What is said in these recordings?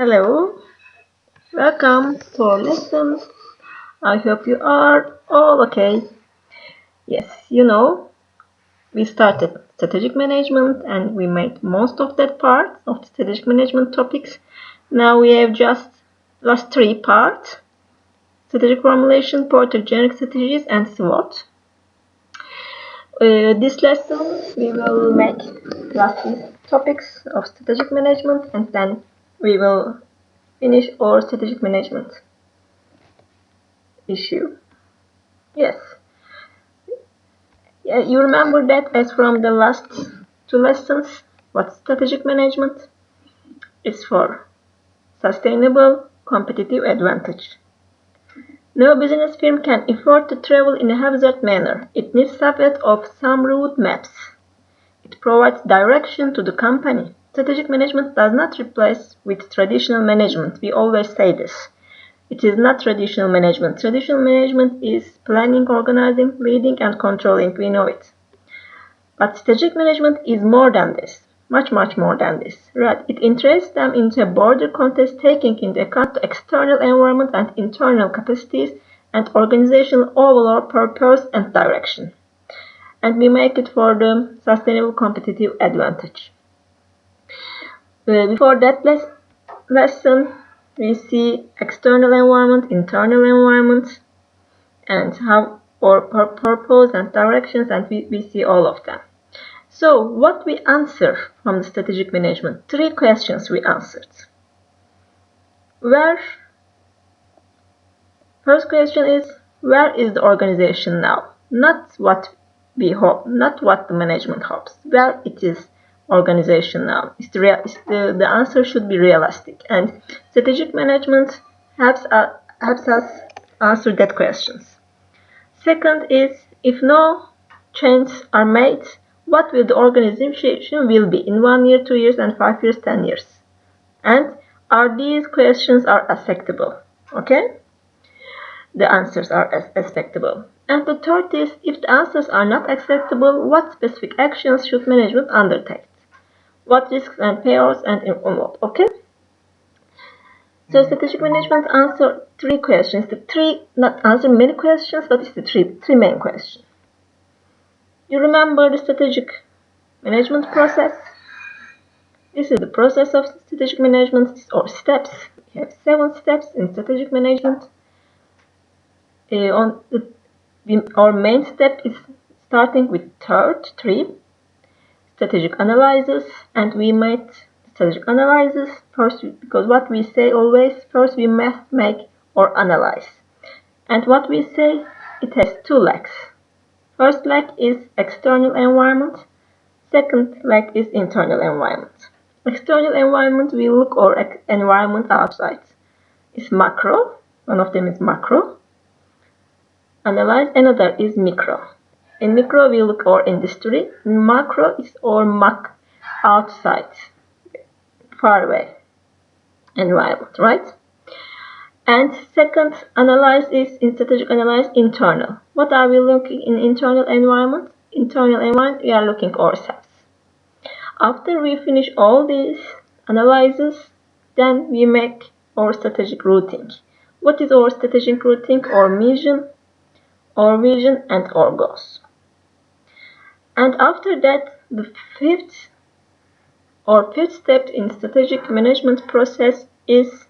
Hello, welcome to our lesson. I hope you are all okay. Yes, we started strategic management and we made most of that part of the strategic management topics. Now we have just last three parts: strategic formulation, portrait generic strategies, and SWOT. This lesson we will make last three topics of strategic management and then we will finish our strategic management issue. Yes. Yeah, you remember that as from the last two lessons, what strategic management is for sustainable competitive advantage. No business firm can afford to travel in a haphazard manner. It needs support of some route maps. It provides direction to the company. Strategic management does not replace with traditional management. We always say this. It is not traditional management. Traditional management is planning, organizing, leading, and controlling. We know it. But strategic management is more than this, much more than this. Right? It enters them into a broader context, taking into account the external environment and internal capacities and organizational overall purpose and direction. And we make it for the sustainable competitive advantage. Before that lesson, we see external environment, internal environment, and how our purpose and directions, and we see all of them. So, what we answer from the strategic management? Three questions we answered. First question is, where is the organization now? Not what we hope, not what the management hopes. Where it is organization now? The answer should be realistic. And strategic management helps us answer that questions. Second is, if no changes are made, what will the organization will be in 1 year, 2 years, and 5 years, 10 years? And are these questions are acceptable? Okay? The answers are acceptable. And the third is, if the answers are not acceptable, what specific actions should management undertake? What risks and payouts and involved? Okay? So strategic management answer three questions. The three not answer many questions, but it's the three main questions. You remember the strategic management process? This is the process of strategic management or steps. We have 7 steps in strategic management. Our main step is starting with third 3 strategic analysis, and we made strategic analysis first because what we say always first we must make or analyze. And what we say, it has 2 legs. First leg is external environment. Second leg is internal environment. External environment, we look our environment outside. It's macro. One of them is macro. Analyze. Another is micro. In micro, we look our industry. In macro is our outside, far away environment, right? And second analysis in strategic analysis, internal. What are we looking in internal environment? Internal environment, we are looking ourselves. After we finish all these analyses, then we make our strategic routing. What is our strategic routing? Our vision and our goals. And after that, the fifth step in strategic management process is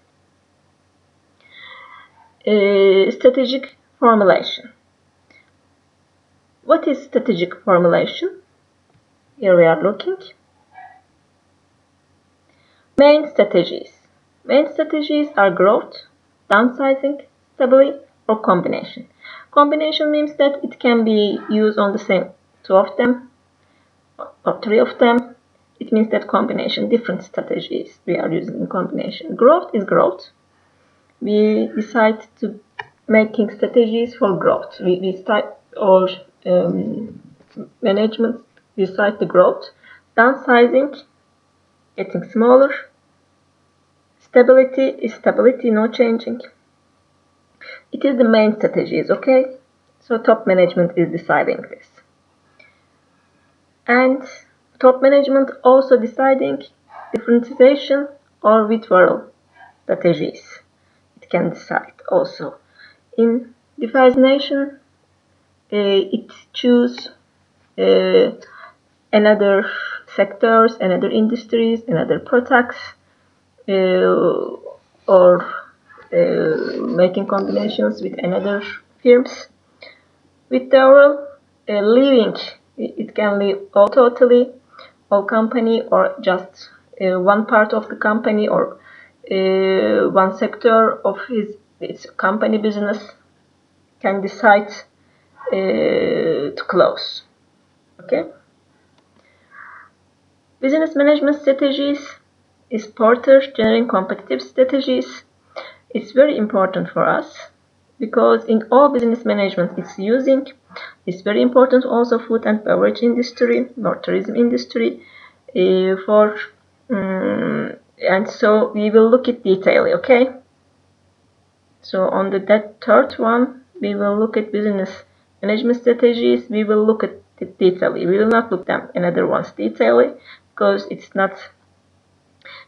strategic formulation. What is strategic formulation? Here we are looking. Main strategies. Main strategies are growth, downsizing, stability, or combination. Combination means that it can be used on the same 2 of them or 3 of them. It means that combination, different strategies we are using in combination. Growth is growth. We decide to making strategies for growth. We start our management decide the growth. Downsizing, getting smaller. Stability is stability, no changing. It is the main strategies, okay? So top management is deciding this. And top management also deciding differentiation or withdrawal. strategies. It can decide also. In differentiation, it choose another sectors, another industries, another products, or making combinations with another firms. With the overall leaving, it can leave all totally, all company, or just one part of the company, or one sector of its company business can decide to close. Okay. Business management strategies is Porter generating competitive strategies. It's very important for us because in all business management it's very important also food and beverage industry or tourism industry for and so we will look at detail. Okay, so on that third one we will look at business management strategies. We will look at it detailedly. We will not look them another ones detailedly because it's not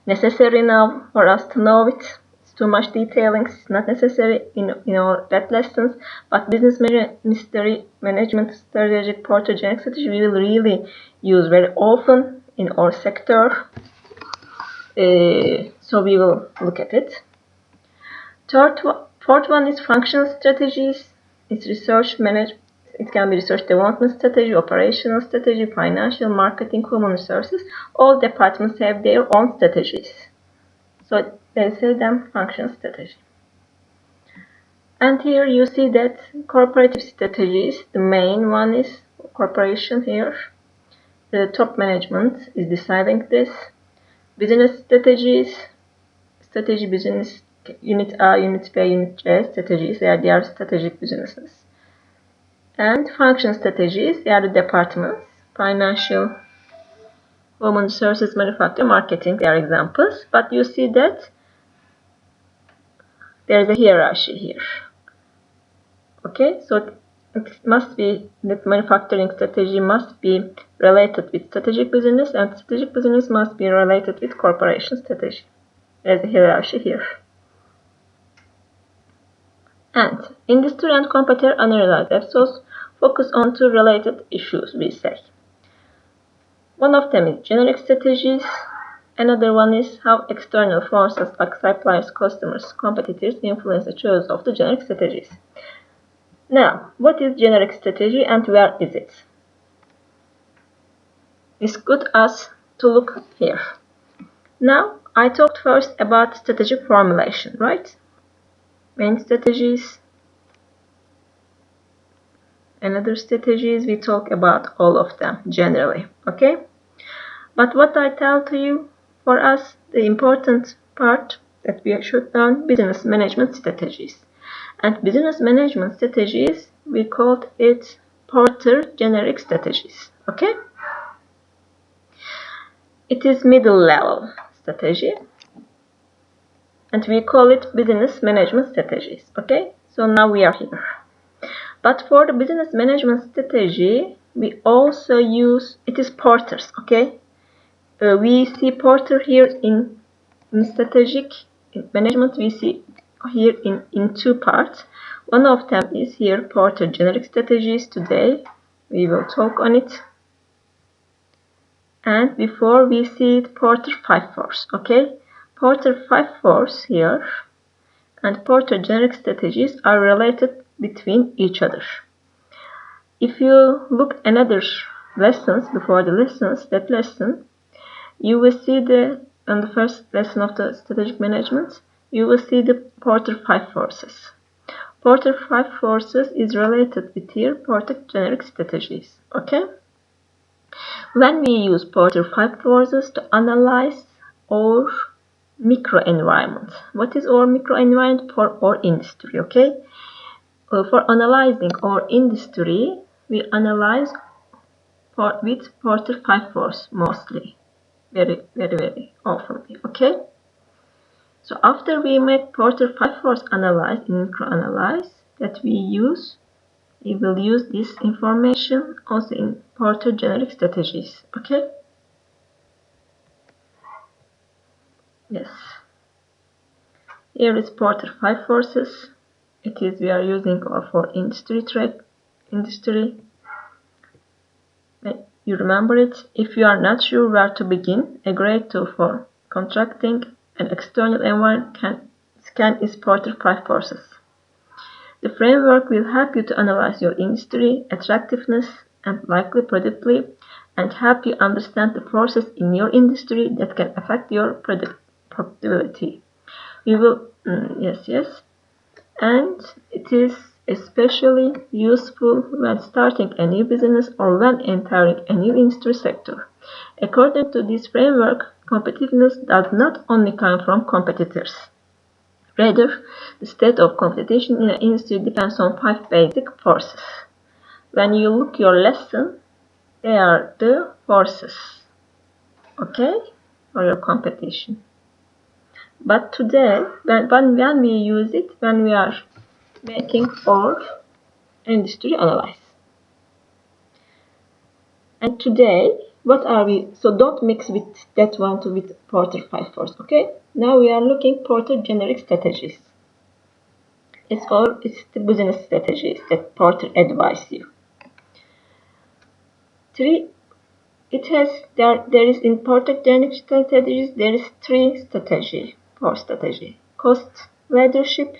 necessary now for us to know it. It's too much detailing. It's not necessary in our that lessons. But business management strategic portfolio strategy we will really use very often in our sector. So we will look at it. Fourth one is functional strategies. It's research management. It can be research development strategy, operational strategy, financial, marketing, human resources. All departments have their own strategies. So they say them functional strategy. And here you see that corporative strategies, the main one is corporation here. The top management is deciding this. Business strategies, strategy business, unit A, unit B, unit J strategies, they are strategic businesses. And function strategies, they are the departments, financial, human resources, manufacturing, marketing, they are examples. But you see that there is a hierarchy here. Okay, so it must be that manufacturing strategy must be related with strategic business, and strategic business must be related with corporation strategy. There's a hierarchy here. And industry and competitor analysis also focus on two related issues, we say. One of them is generic strategies. Another one is how external forces like suppliers, customers, competitors influence the choice of the generic strategies. Now, what is generic strategy and where is it? It's good us to look here. Now, I talked first about strategic formulation, right? Main strategies, another strategies, we talk about all of them generally, okay? But what I tell to you, for us, the important part that we should learn, business management strategies. And business management strategies, we called it Porter generic strategies, okay? It is middle level strategy. And we call it business management strategies, okay? So now we are here. But for the business management strategy, we also use, it is Porter's, okay? We see Porter here in strategic management, we see here in two parts. One of them is here, Porter generic strategies. Today, we will talk on it. And before we see it, Porter 5 force, okay? Porter 5 force here and Porter generic strategies are related between each other. If you look another lessons before the lessons, that lesson, you will see on the first lesson of the strategic management, you will see the Porter 5 forces. Porter 5 forces is related with here Porter generic strategies, okay? When we use Porter 5 forces to analyze our microenvironment. What is our microenvironment? For our industry, okay? For analyzing our industry, we analyze with Porter 5 force mostly. Very often, okay? So after we make Porter 5 force analyze, microanalyze that we will use this information also in Porter generic strategies, okay? Yes. Here is Porter 5 forces. It is we are using for industry. You remember it? If you are not sure where to begin, a great tool for contracting an external environment scan is Porter 5 forces. The framework will help you to analyze your industry, attractiveness, and likely productivity, and help you understand the forces in your industry that can affect your productivity. You will, yes, and it is especially useful when starting a new business or when entering a new industry sector. According to this framework, competitiveness does not only come from competitors. Rather, the state of competition in an industry depends on 5 basic forces. When you look your lesson, they are the forces, okay, for your competition. But today, when we use it, when we are making our industry analyze. And today, what are we? So don't mix with that one with Porter 5 force, okay? Now we are looking Porter generic strategies. It's the business strategies that Porter advises you. There is in Porter generic strategies, there is 3 strategy. Cost leadership,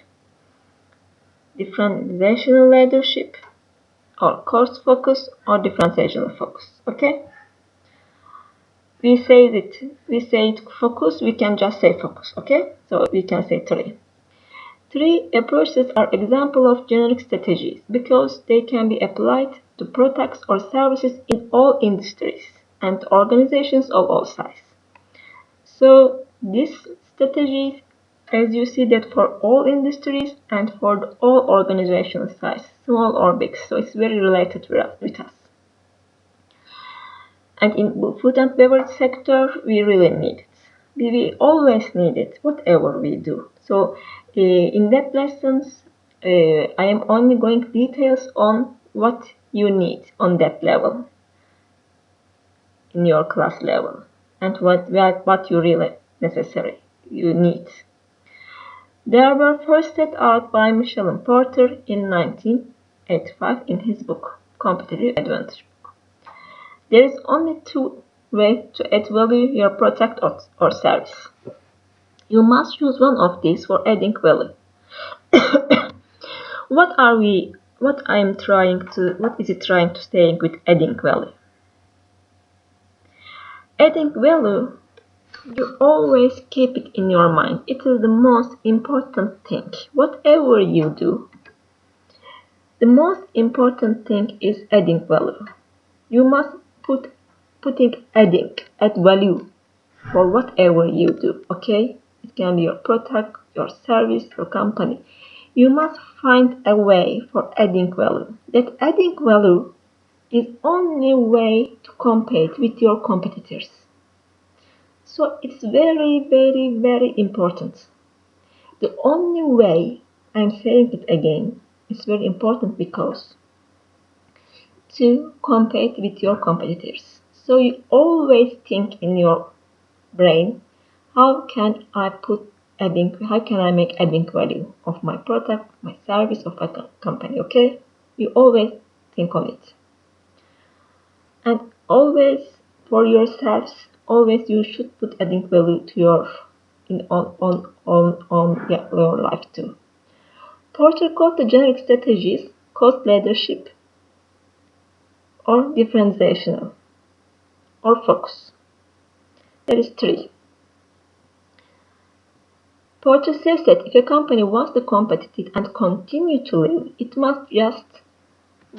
differentiational leadership, or cost focus or differentiational focus, okay? We say it focus, we can just say focus, okay? So we can say 3. 3 approaches are example of generic strategies because they can be applied to products or services in all industries and organizations of all sizes. So these strategies, as you see that for all industries and for all organizational size, small or big, so it's very related with us. And in food and beverage sector, we really need it. We always need it, whatever we do. So in that lessons, I am only going details on what you need on that level, in your class level, and what you really you need. They were first set out by Michel Porter in 1985 in his book Competitive Advantage. There is only 2 ways to add value your product or service. You must use one of these for adding value. What is it trying to say with adding value? Adding value, you always keep it in your mind. It is the most important thing. Whatever you do, the most important thing is adding value. You must add value for whatever you do, okay? It can be your product, your service, your company. You must find a way for adding value. That adding value is only way to compete with your competitors. So it's very, very, very important. The only way, I'm saying it again, it's very important because to compete with your competitors. So you always think in your brain, how can I make adding value of my product, my service, of my company, okay? You always think on it. And always for yourselves, always you should put adding value to your life too. Porter called the generic strategies cost leadership or differentiational or focus. There is 3. Porter says that if a company wants to compete and continue to live, it must just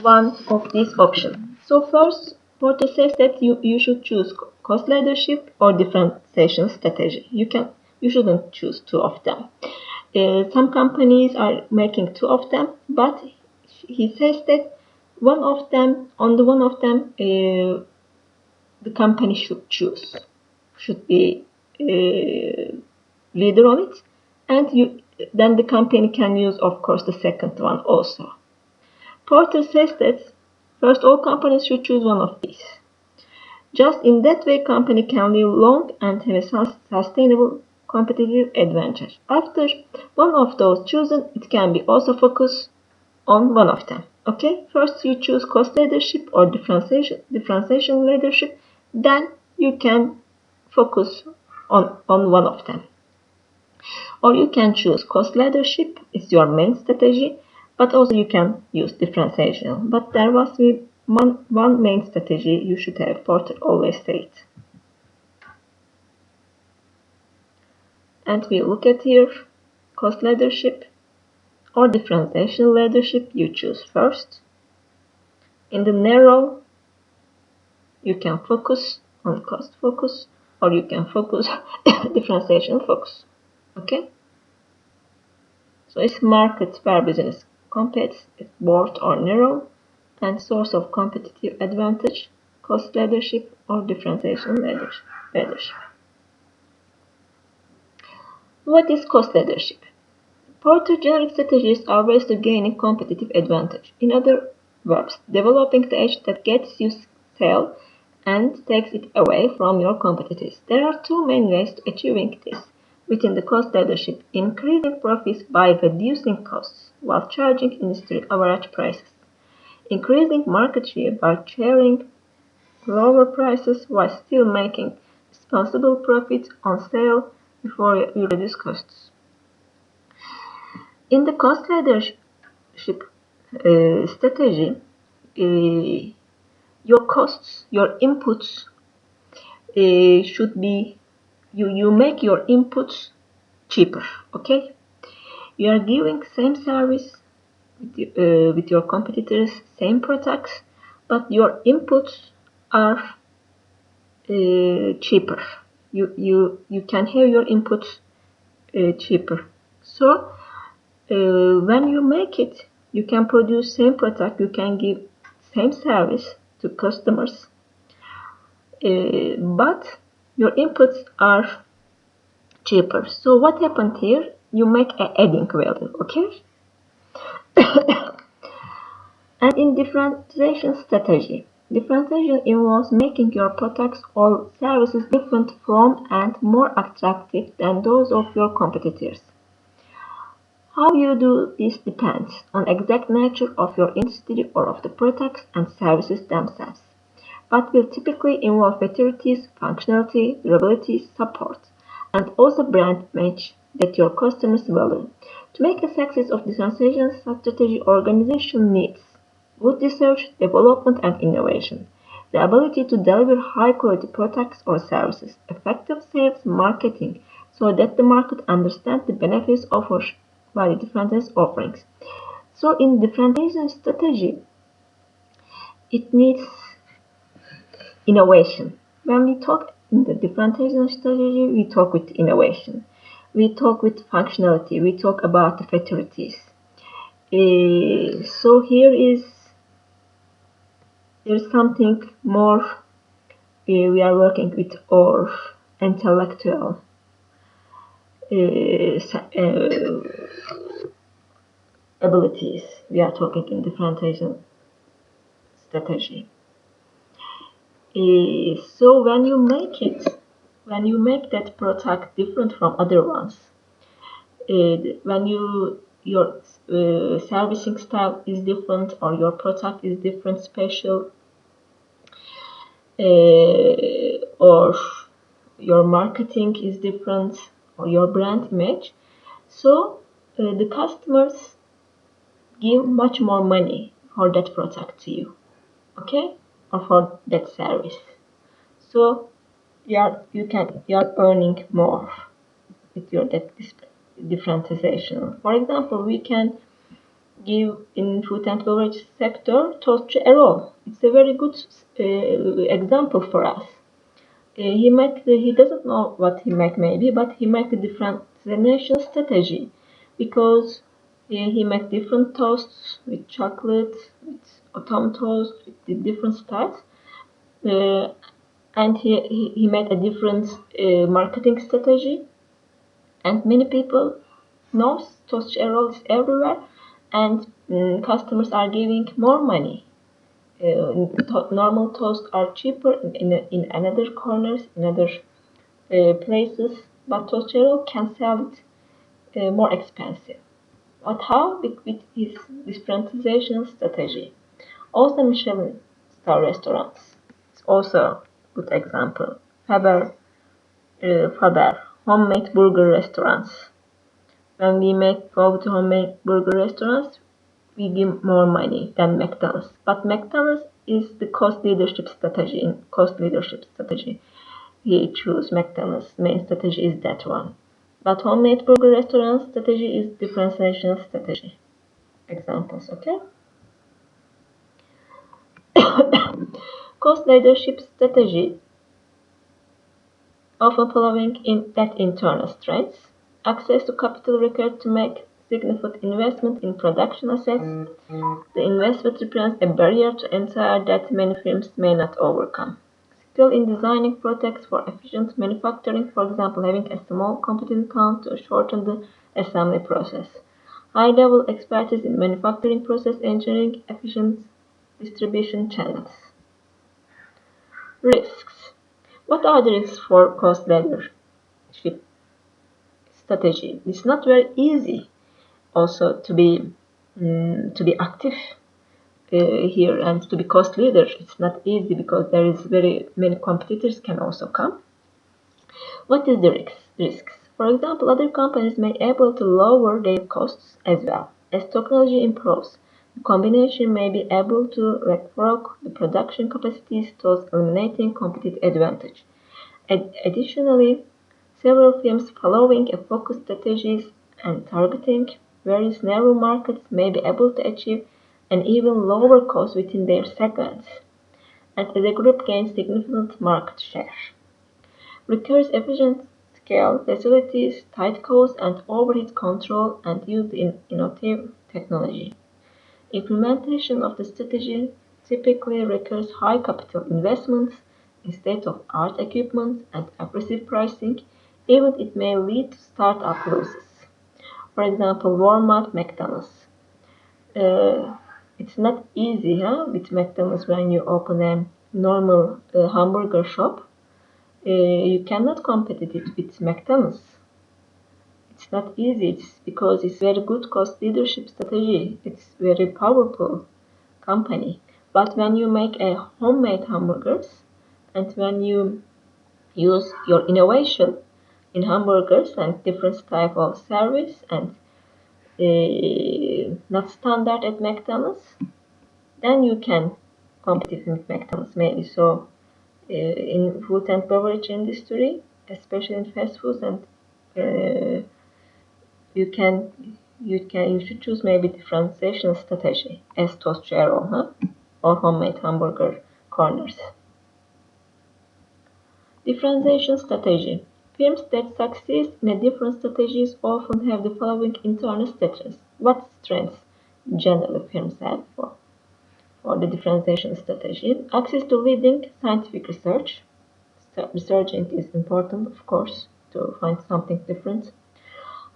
one of these options. So first, Porter says that you should choose cost leadership or differentiation strategy. You shouldn't choose 2 of them. Some companies are making 2 of them, but he says that one of them, the company should be leader on it, and then the company can use, of course, the second one also. Porter says that first all companies should choose one of these. Just in that way, company can live long and have a sustainable competitive advantage. After one of those chosen, it can be also focused on one of them. Okay, first you choose cost leadership or differentiation leadership, then you can focus on one of them. Or you can choose cost leadership, it's your main strategy, but also you can use differentiation. But there must be one main strategy you should have, Porter always said. And we look at here, cost leadership or differentiation leadership, you choose first. In the narrow, you can focus on cost focus or you can focus differentiation focus. Okay? So it's markets where business competes, it's broad or narrow, and source of competitive advantage, cost leadership or differentiation leadership. What is cost leadership? Porter generic strategies are ways to gaining competitive advantage. In other words, developing the edge that gets you sale and takes it away from your competitors. There are two main ways to achieving this within the cost leadership: increasing profits by reducing costs while charging industry average prices, increasing market share by sharing lower prices while still making responsible profits on sale before you reduce costs. In the cost leadership strategy, your costs, your inputs should be, you make your inputs cheaper, okay? You are giving same service with your competitors, same products, but your inputs are cheaper. You can have your inputs cheaper. So when you make it, you can produce same product, you can give same service to customers, but your inputs are cheaper. So what happened here? You make an adding value, okay? And in differentiation strategy, differentiation involves making your products or services different from and more attractive than those of your competitors. How you do this depends on exact nature of your industry or of the products and services themselves, but will typically involve features, functionality, durability, support, and also brand image that your customers value. To make a success of differentiation strategy, organization needs good research, development, and innovation, the ability to deliver high-quality products or services, effective sales marketing so that the market understands the benefits offered by the different offerings. So in differentiation strategy, it needs innovation. When we talk in the differentiation strategy, we talk with innovation. We talk with functionality. We talk about the features. So there's something more. We are working with our intellectual abilities. We are talking in differentiation strategy. So when you make that product different from other ones, when your servicing style is different or your product is different, special, or your marketing is different or your brand image, so the customers give much more money for that product to you, okay, or for that service. So you are earning more with your that differentiation. For example, we can give in food and beverage sector toast a roll. It's a very good example for us. He doesn't know what he make maybe, but he make a differentiation strategy because he make different toasts with chocolate, with autumn toast, with the different styles. Uh, and he made a different marketing strategy, and many people know toast roll is everywhere, and customers are giving more money. Normal toast are cheaper in another corners, in other places, but Tochero can sell it more expensive. But how? With his differentiation strategy. Also, Michelin star restaurants. It's also a good example. Faber, homemade burger restaurants. When we go to homemade burger restaurants, we give more money than McDonald's. But McDonald's is the cost leadership strategy. In cost leadership strategy, he choose McDonald's. Main strategy is that one. But homemade burger restaurant strategy is differentiation strategy. Examples, okay? Cost leadership strategy often following in that internal strengths, access to capital required to make significant investment in production assets. The investment represents a barrier to entry that many firms may not overcome. Skill in designing products for efficient manufacturing, for example, having a small component count to shorten the assembly process. High-level expertise in manufacturing process engineering, efficient distribution channels. Risks. What are the risks for cost leadership strategy? It's not very easy also to be active here and to be cost leader. It's not easy because there is very many competitors can also come. What is the risks? For example, other companies may be able to lower their costs as well. As technology improves, the combination may be able to leapfrog the production capacities, thus eliminating competitive advantage. Additionally, several firms following a focused strategies and targeting various narrow markets may be able to achieve an even lower cost within their segments, and as a group gain significant market share. Requires efficient scale, facilities, tight costs, and overhead control, and use in innovative technology. Implementation of the strategy typically requires high capital investments in state-of-art equipment and aggressive pricing, even it may lead to start-up losses. For example, Walmart, McDonald's. Uh, it's not easy with McDonald's when you open a normal hamburger shop. You cannot compete it with McDonald's. It's not easy. It's because it's very good cost leadership strategy. It's very powerful company. But when you make a homemade hamburgers and when you use your innovation in hamburgers and different type of service and not standard at McDonald's, then you can compete with McDonald's maybe. So in food and beverage industry, especially in fast foods, and uh, you can you should choose maybe differentiation strategy as toast or homemade hamburger corners. Differentiation strategy. Firms that succeed in a different strategies often have the following internal status. What strengths generally firms have for the differentiation strategy? Access to leading scientific research. So researching is important, of course, to find something different.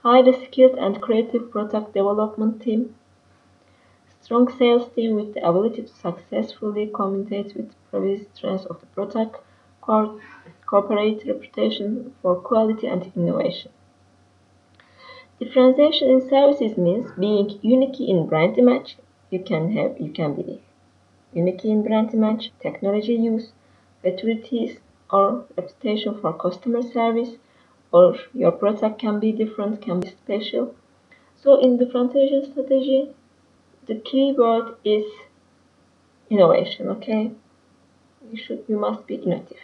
Highly skilled and creative product development team. Strong sales team with the ability to successfully communicate with previous strengths of the product. Corporate reputation for quality and innovation. Differentiation in services means being unique in brand image. You can be unique in brand image, technology use, authorities, or reputation for customer service, or your product can be different, can be special. So in differentiation strategy, the key word is innovation, okay? You must be innovative.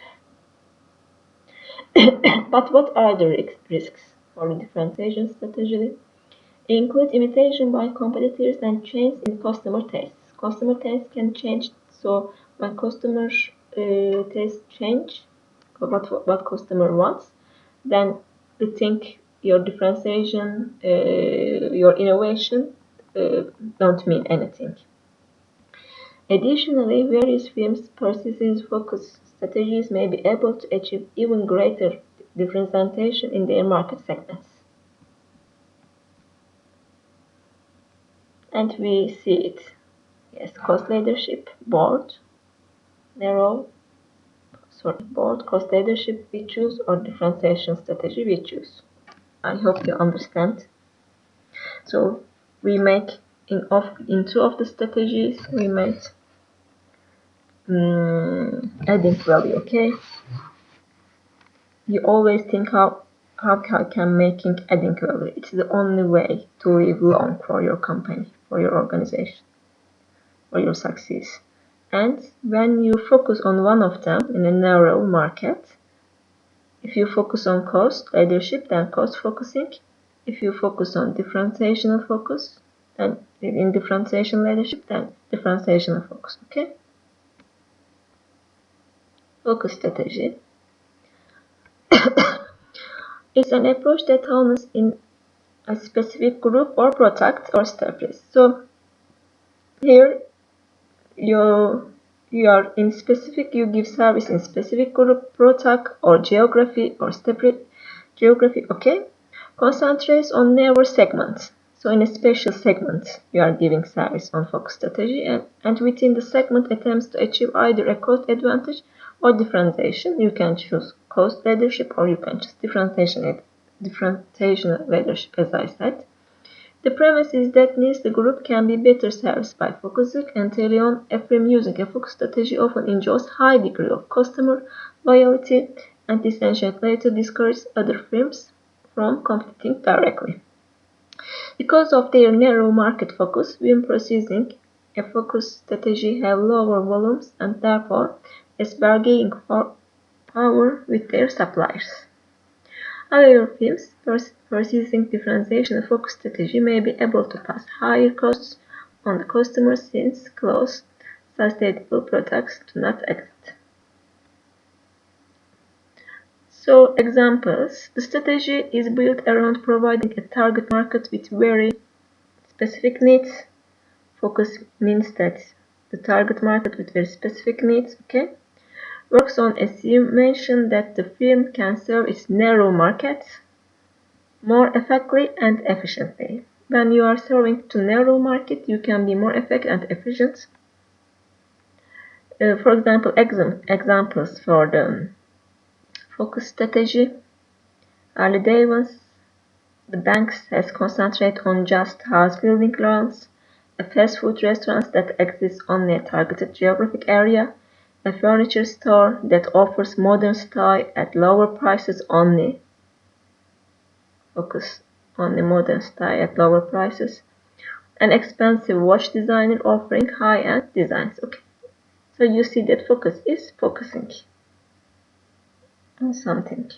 But what are the risks for the differentiation strategy? Include imitation by competitors and change in customer tastes. Customer tastes can change, so when customer tastes change, what customer wants, then we think your differentiation, your innovation don't mean anything. Additionally, various firms pursuing focused strategies may be able to achieve even greater differentiation in their market segments. And we see it. Yes, cost leadership, board, narrow board cost leadership we choose or differentiation strategy we choose. I hope you understand. So we make in two of the strategies we made adding value. Okay, you always think how can making adding value. It's the only way to live long for your company, for your organization, for your success. And when you focus on one of them in a narrow market, if you focus on cost leadership, then cost focusing. If you focus on differentiational focus, then in differentiation leadership, then differentiational focus. Okay? Focus strategy is an approach that hones in a specific group or product or service. So here you are in specific, you give service in specific group, product or geography or separate geography. Okay, concentrates on narrow segments. So in a special segment you are giving service on focus strategy, and within the segment attempts to achieve either a cost advantage or differentiation. You can choose cost leadership or you can choose differentiation leadership, as I said. The premise is that needs the group can be better serviced by focusing, and Teleon, a firm using a focus strategy often enjoys high degree of customer loyalty, and this later discourages other firms from competing directly. Because of their narrow market focus, when processing a focus strategy have lower volumes and therefore less bargaining power with their suppliers. However, firms pursuing differentiation focus strategy may be able to pass higher costs on the customers since close, sustainable products do not exist. So, examples. The strategy is built around providing a target market with very specific needs. Focus means that the target market with very specific needs, okay? Works on assumption that the firm can serve its narrow markets more effectively and efficiently. When you are serving to narrow market, you can be more effective and efficient. For example, examples for the focus strategy. Early days, the banks has concentrated on just house building loans, a fast food restaurant that exists only a targeted geographic area, a furniture store that offers modern style at lower prices only. Focus on the modern style at lower prices. An expensive watch designer offering high-end designs. Okay, so you see that focus is focusing on something.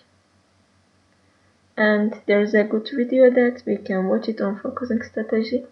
And there's a good video that we can watch it on focusing strategy.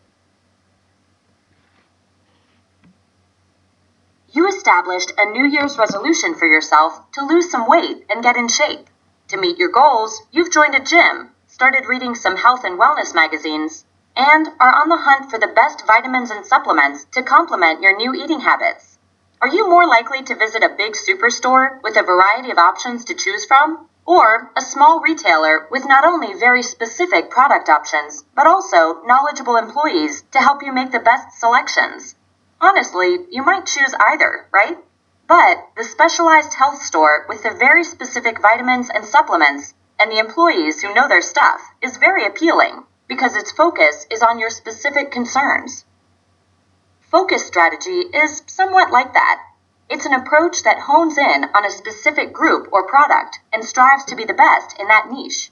You established a New Year's resolution for yourself to lose some weight and get in shape. To meet your goals, you've joined a gym, started reading some health and wellness magazines, and are on the hunt for the best vitamins and supplements to complement your new eating habits. Are you more likely to visit a big superstore with a variety of options to choose from, or a small retailer with not only very specific product options, but also knowledgeable employees to help you make the best selections? Honestly, you might choose either, right? But the specialized health store with the very specific vitamins and supplements and the employees who know their stuff is very appealing because its focus is on your specific concerns. Focus strategy is somewhat like that. It's an approach that hones in on a specific group or product and strives to be the best in that niche.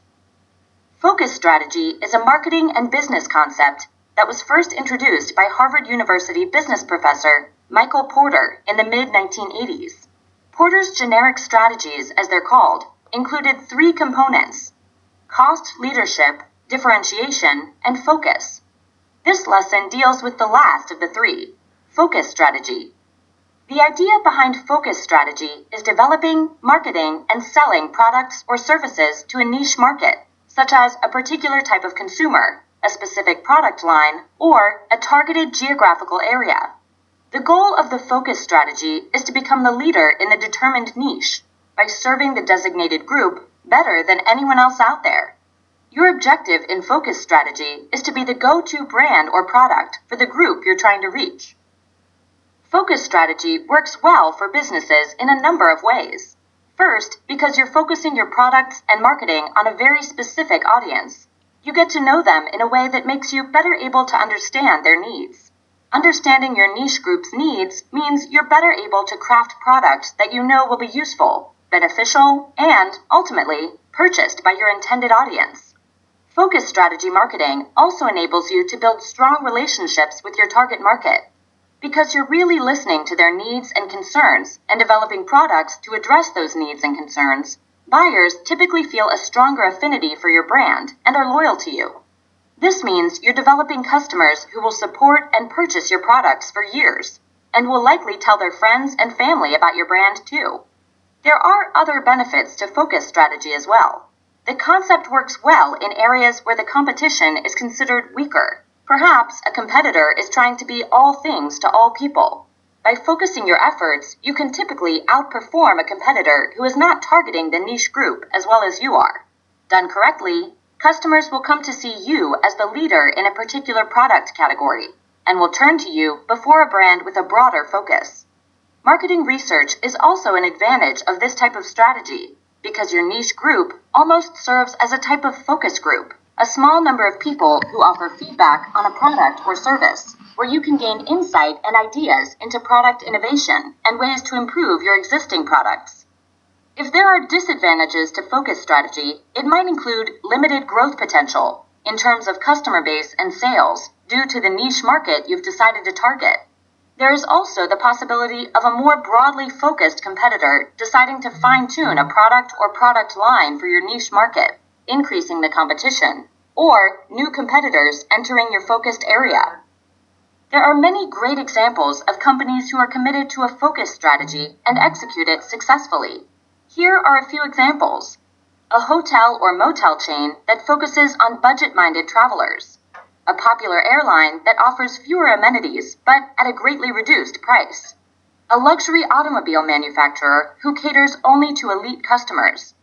Focus strategy is a marketing and business concept that was first introduced by Harvard University business professor Michael Porter in the mid-1980s. Porter's generic strategies, as they're called, included three components: cost leadership, differentiation, and focus. This lesson deals with the last of the three, focus strategy. The idea behind focus strategy is developing, marketing, and selling products or services to a niche market, such as a particular type of consumer, a specific product line, or a targeted geographical area. The goal of the focus strategy is to become the leader in the determined niche by serving the designated group better than anyone else out there. Your objective in focus strategy is to be the go-to brand or product for the group you're trying to reach. Focus strategy works well for businesses in a number of ways. First, because you're focusing your products and marketing on a very specific audience. You get to know them in a way that makes you better able to understand their needs. Understanding your niche group's needs means you're better able to craft products that you know will be useful, beneficial, and, ultimately, purchased by your intended audience. Focus strategy marketing also enables you to build strong relationships with your target market. Because you're really listening to their needs and concerns and developing products to address those needs and concerns, buyers typically feel a stronger affinity for your brand and are loyal to you. This means you're developing customers who will support and purchase your products for years, and will likely tell their friends and family about your brand too. There are other benefits to focus strategy as well. The concept works well in areas where the competition is considered weaker. Perhaps a competitor is trying to be all things to all people. By focusing your efforts, you can typically outperform a competitor who is not targeting the niche group as well as you are. Done correctly, customers will come to see you as the leader in a particular product category, and will turn to you before a brand with a broader focus. Marketing research is also an advantage of this type of strategy, because your niche group almost serves as a type of focus group, a small number of people who offer feedback on a product or service, where you can gain insight and ideas into product innovation and ways to improve your existing products. If there are disadvantages to focus strategy, it might include limited growth potential in terms of customer base and sales due to the niche market you've decided to target. There is also the possibility of a more broadly focused competitor deciding to fine-tune a product or product line for your niche market, increasing the competition, or new competitors entering your focused area. There are many great examples of companies who are committed to a focus strategy and execute it successfully. Here are a few examples. A hotel or motel chain that focuses on budget-minded travelers. A popular airline that offers fewer amenities but at a greatly reduced price. A luxury automobile manufacturer who caters only to elite customers.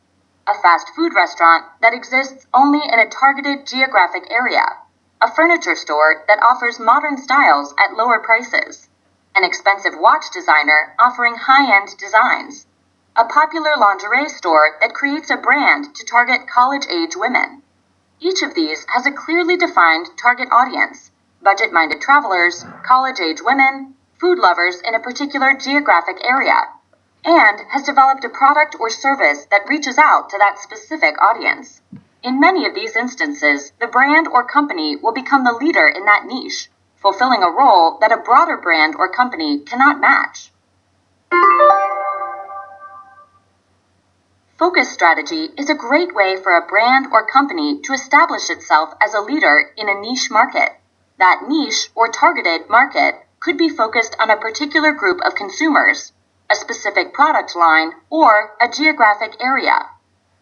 A fast food restaurant that exists only in a targeted geographic area. A furniture store that offers modern styles at lower prices. An expensive watch designer offering high-end designs. A popular lingerie store that creates a brand to target college-age women. Each of these has a clearly defined target audience: budget-minded travelers, college-age women, food lovers in a particular geographic area, and has developed a product or service that reaches out to that specific audience. In many of these instances, the brand or company will become the leader in that niche, fulfilling a role that a broader brand or company cannot match. Focus strategy is a great way for a brand or company to establish itself as a leader in a niche market. That niche or targeted market could be focused on a particular group of consumers, a specific product line, or a geographic area.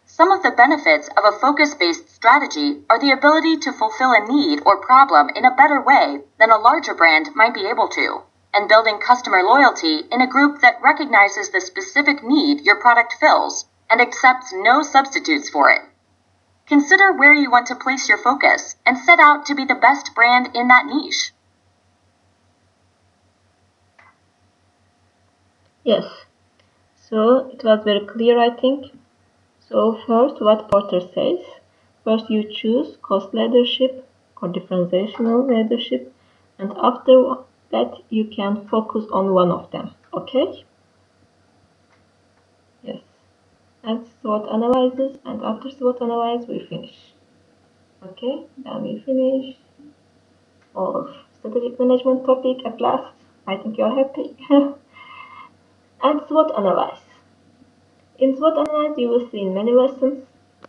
Some of the benefits of a focus-based strategy are the ability to fulfill a need or problem in a better way than a larger brand might be able to, and building customer loyalty in a group that recognizes the specific need your product fills and accepts no substitutes for it. Consider where you want to place your focus and set out to be the best brand in that niche. Yes, so it was very clear, I think. So first, what Porter says, first you choose cost leadership or differentiational leadership, and after that you can focus on one of them, okay? Yes. And SWOT analysis, and after SWOT analysis we finish. Okay, then we finish our strategic management topic at last. I think you're happy. And SWOT analysis. In SWOT analysis you will see many lessons,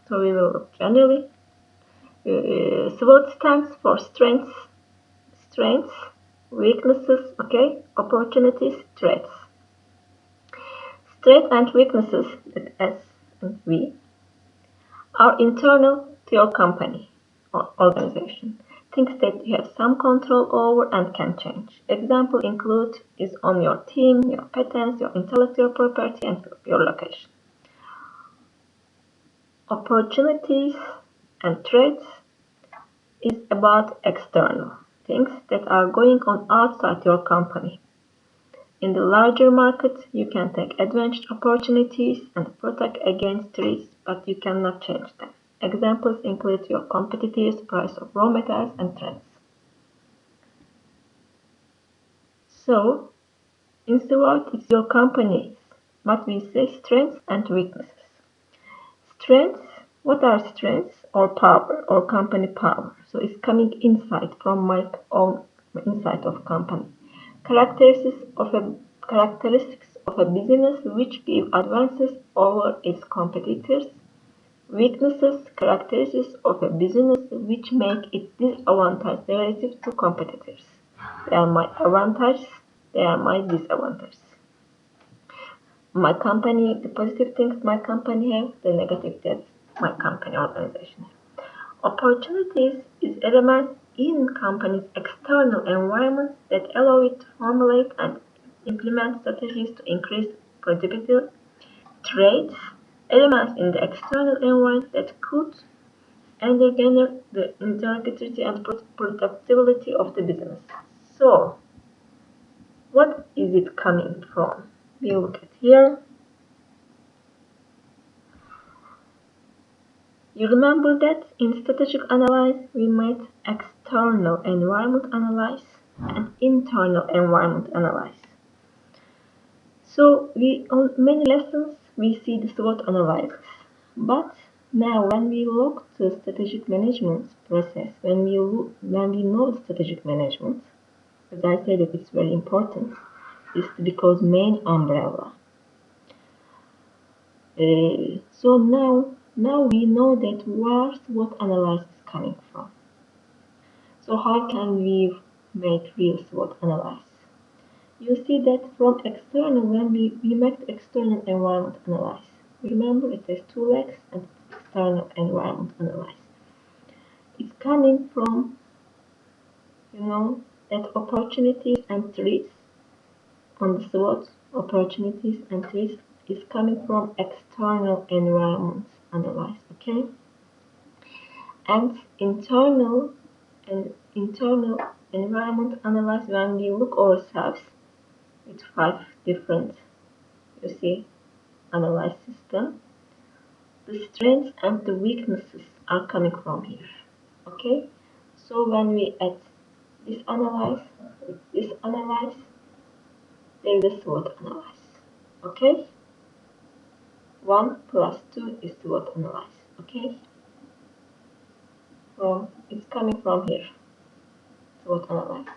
so we will look generally. SWOT stands for strengths, weaknesses, okay, opportunities, threats. Strengths and weaknesses, that S and V, are internal to your company or organization. Things that you have some control over and can change. Example include is on your team, your patents, your intellectual property, and your location. Opportunities and threats is about external things that are going on outside your company. In the larger market, you can take advantage opportunities and protect against risks, but you cannot change them. Examples include your competitors, price of raw materials, and trends. So, in short, it's your company's, what we say, strengths and weaknesses. Strengths, what are strengths or power or company power? So it's coming inside from my own inside of company. Characteristics of a business which give advances over its competitors. Weaknesses, characteristics of a business which make it disadvantaged relative to competitors. They are my advantages, they are my disadvantages. My company, the positive things my company have, the negative that my company organization have. Opportunities is elements in company's external environment that allow it to formulate and implement strategies to increase productivity. Traits, elements in the external environment that could endanger the integrity and productivity of the business. So, what is it coming from? We look at here. You remember that in strategic analysis we made external environment analysis and internal environment analysis. So we on many lessons we see the SWOT analysis. But now when we look to strategic management process, when we know strategic management, as I said that it's very important, is because main umbrella. So now we know that where SWOT analysis is coming from. So how can we make real SWOT analysis? You see that from external, when we make the external environment analysis. Remember, it has two legs and external environment analysis. It's coming from, that opportunities and threats on the SWOT, opportunities and threats is coming from external environment analysis, okay? And internal environment analysis, when we look ourselves with 5 different, you see, analyze system, the strengths and the weaknesses are coming from here, okay? So when we add this analyze with this analyze, there is a SWOT analysis, okay? 1 plus 2 is SWOT analysis, okay? It's coming from here, SWOT analysis.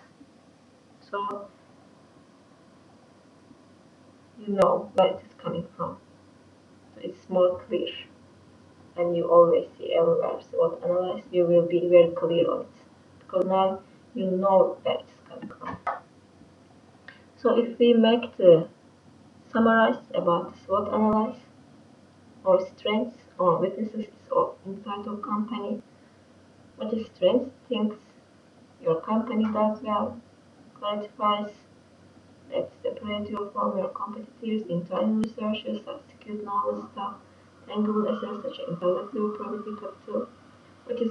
So you know where it is coming from. So it's more clear. And you always see everywhere SWOT analysis, you will be very clear on it. Because now you know where it's coming from. So if we make the summarize about SWOT analysis, or strengths or weaknesses of inside of company, what is strengths? Things your company does well, clarifies that separate you from your competitors, internal researchers, execute knowledge stuff, tangible assets such as intellectual property capital.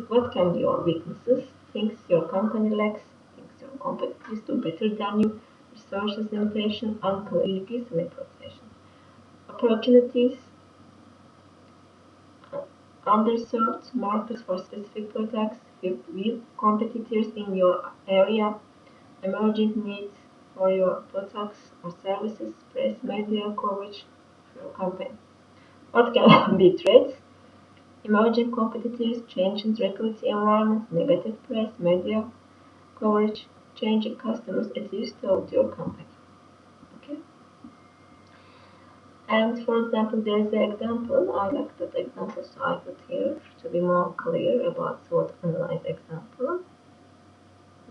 What can be your weaknesses? Things your company lacks, things your competitors do better than you, resources limitation, unclear reputation. Opportunities, underserved markets for specific products, with competitors in your area, emerging needs for your products or services, press media coverage for your company. What can be threats? Emerging competitors, changing regulatory environment, negative press, media coverage, changing customers attitudes toward your company. Okay? And for example, there is an example. I like that example, so I put here to be more clear about SWOT analyze example.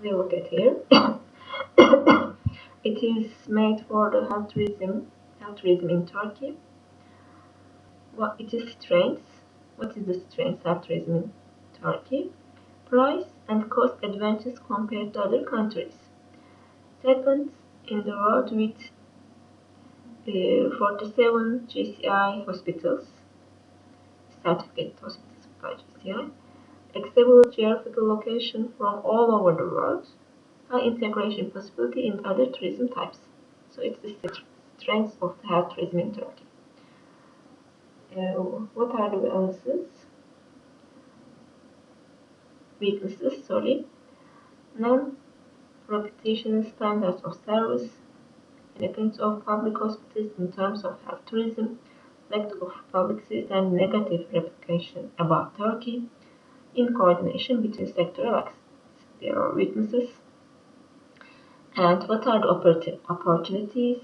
We look at here. It is made for the health tourism in Turkey. What it is strengths? What is the strength of tourism in Turkey? Price and cost advantages compared to other countries. Second in the world with 47 GCI hospitals, certificated hospitals by GCI, accessible geographical location from all over the world, high integration possibility in other tourism types. So it's the strength of the health tourism in Turkey. What are the weaknesses? Sorry, non-propitiation standards of service in terms of public hospitals, in terms of health tourism, lack of publicity and negative reputation about Turkey, in coordination between sectoral actors. There are weaknesses. And what are the opportunities?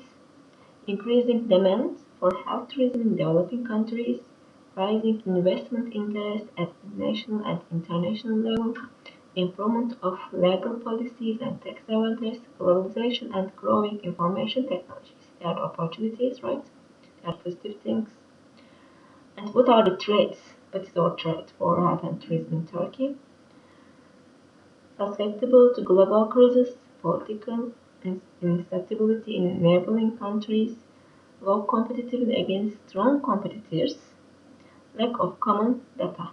Increasing demand for health tourism in developing countries, rising investment interest at national and international level, improvement of legal policies and tax advantages, globalization and growing information technologies. There are opportunities, right? There are positive things. And what are the threats? What is our threat for health and tourism in Turkey? Susceptible to global crises, political instability in neighboring countries, low competitiveness against strong competitors, lack of common data.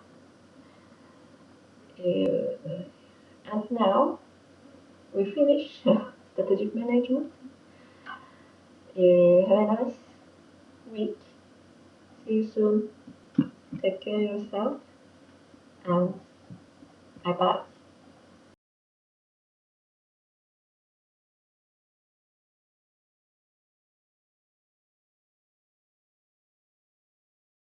And now we finish strategic management. Have a nice week. See you soon. Take care of yourself and bye bye.